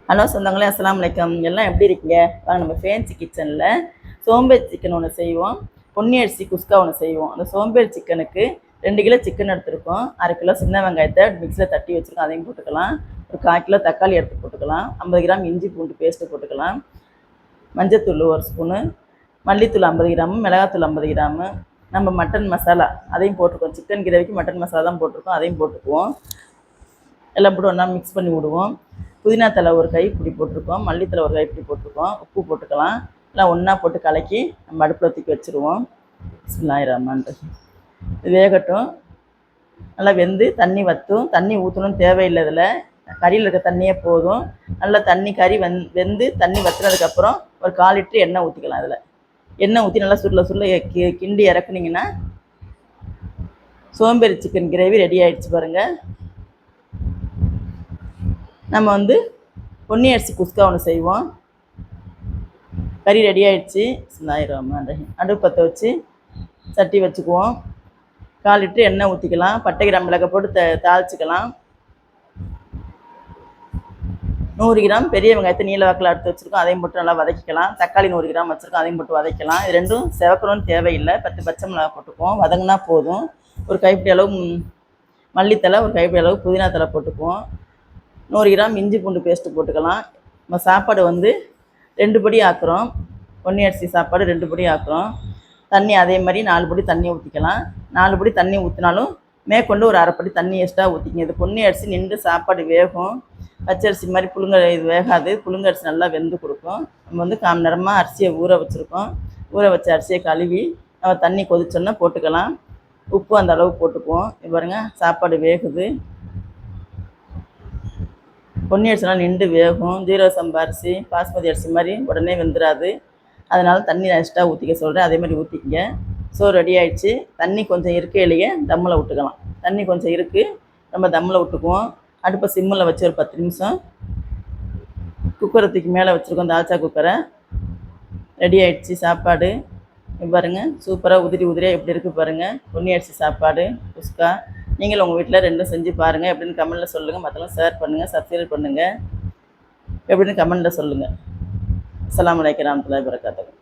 Hello சொந்தங்களே, அஸ்ஸலாமு அலைக்கும். எல்லாம் எப்படி இருக்கீங்க? வாங்க நம்ம ஃபேன்சி கிச்சனில் சோம்பேறி சிக்கன் ஒன்று செய்வோம், பொன்னி அரிசி குஸ்கா ஒன்று செய்வோம். அந்த சோம்பேறி சிக்கனுக்கு 2 கிலோ சிக்கன் எடுத்துருக்கோம், 1/2 கிலோ சின்ன வெங்காயத்தை மிக்ஸியில் தட்டி வச்சுருக்கோம், அதையும் போட்டுக்கலாம். ஒரு 1/4 கிலோ தக்காளி எடுத்து போட்டுக்கலாம். 50 கிராம் இஞ்சி பூண்டு பேஸ்ட்டு போட்டுக்கலாம். மஞ்சத்தூள் 1 ஸ்பூனு, மல்லித்தூள் 50 கிராமு, மிளகாத்தூள் 50 கிராமு, நம்ம மட்டன் மசாலா அதையும் போட்டுக்குவோம். சிக்கன் கிரேவிக்கு மட்டன் மசாலா தான் போட்டிருக்கோம், அதையும் போட்டுக்குவோம். எல்லாம் போட்டு ஒன்றா மிக்ஸ் பண்ணி விடுவோம். புதினா தலை ஒரு கைப்பிடி போட்டிருக்கோம், மல்லித்தலை ஒரு கைப்பிடி போட்டிருக்கோம், உப்பு போட்டுக்கலாம். எல்லாம் ஒன்றா போட்டு கலக்கி நம்ம அடுப்பில் தூக்கி வச்சுருவோம். பிஸ்மில்லாஹிர் ரஹ்மானிர் ரஹீம். இது வேகட்டும். நல்லா வெந்து தண்ணி வற்றும். தண்ணி ஊற்றணும்னு தேவையில்லை, இதில் கறியில் இருக்க தண்ணியே போதும். நல்லா கறி வெந்து தண்ணி வற்றுனதுக்கப்புறம் ஒரு 1/4 லிட்டர் எண்ணெய் ஊற்றிக்கலாம். அதில் எண்ணெய் ஊற்றி நல்லா சுருள கிண்டி இறக்குனீங்கன்னா சோம்பேறி சிக்கன் கிரேவி ரெடி ஆகிடுச்சு பாருங்கள். நம்ம பொன்னி அரிசி குஸ்கா ஒன்று செய்வோம். கறி ரெடி ஆகிடுச்சு. அடுப்பு பற்ற வச்சு சட்டி வச்சுக்குவோம். 1/4 லிட்டர் எண்ணெய் ஊற்றிக்கலாம். பட்டை கிராம் மிளகாய் போட்டு தாளிச்சிக்கலாம். 100 கிராம் பெரிய வெங்காயத்தை நீல வாக்கில் எடுத்து வச்சுருக்கோம், அதையும் போட்டு நல்லா வதக்கிக்கலாம். தக்காளி 100 கிராம் வச்சுருக்கோம், அதையும் போட்டு வதக்கலாம். இது ரெண்டும் செவக்கணும்னு தேவையில்லை. 10 பச்சை மிளகாய் போட்டுக்குவோம், வதங்கினா போதும். ஒரு கைப்பிடி அளவு மல்லித்தலை, ஒரு கைப்பிடி அளவு புதினா தலை போட்டுக்குவோம். 100 கிராம் இஞ்சி பூண்டு பேஸ்ட்டு போட்டுக்கலாம். நம்ம சாப்பாடு 2 படி ஆக்குறோம். பொன்னி அரிசி சாப்பாடு 2 படி ஆக்குறோம். தண்ணி அதே மாதிரி 4 படி தண்ணி ஊற்றிக்கலாம். 4 படி தண்ணி ஊற்றினாலும் மேற்கொண்டு ஒரு 1/2 படி தண்ணி எக்ஸ்ட்ரா ஊற்றிக்கிங்க. இது பொன்னி அரிசி நின்று சாப்பாடு வேகும். பச்சரிசி மாதிரி இது வேகாது. புழுங்கரிசி நல்லா வெந்து கொடுக்கும். நம்ம 1/4 மணி நேரமாக அரிசியை ஊற வச்சுருக்கோம். ஊற வச்ச அரிசியை கழுவி நம்ம தண்ணி கொதிச்சோன்னா போட்டுக்கலாம். உப்பு அந்த அளவு போட்டுக்குவோம். பாருங்க, சாப்பாடு வேகுது. பொன்னி அரிசிலாம் நின்று வேகும். ஜீரக சம்பா அரிசி, பாஸ்மதி அரிசி மாதிரி உடனே வெந்துடாது. அதனால் தண்ணி எக்ஸ்ட்ரா ஊற்றிக்க சொல்கிறேன், அதே மாதிரி ஊற்றிக்கங்க. சோறு ரெடி ஆகிடுச்சு. தண்ணி கொஞ்சம் இருக்கையிலேயே தம்மில் விட்டுக்கலாம். தண்ணி கொஞ்சம் இருக்குது, நம்ம தம்மில் விட்டுக்குவோம். அடுப்பை சிம்மில் வச்சு ஒரு 10 நிமிஷம் குக்கரை தூக்கி மேலே வச்சுருக்கோம். தால்ச்சா குக்கரை. ரெடி ஆகிடுச்சு சாப்பாடு. பாருங்கள், சூப்பராக உதிரியாக எப்படி இருக்குது பாருங்கள். பொன்னி அரிசி சாப்பாடு குஸ்கா. நீங்களும் உங்கள் வீட்டில் 2 செஞ்சு பாருங்கள். எப்படின்னு கமெண்ட்டில் சொல்லுங்கள். மற்றவங்க ஷேர் பண்ணுங்கள், சப்ஸ்கிரைப் பண்ணுங்கள். எப்படின்னு கமெண்ட்டில் சொல்லுங்கள். அஸ்ஸலாமு அலைக்கும் வரஹ்மத்துல்லாஹி வபரகாத்துஹு.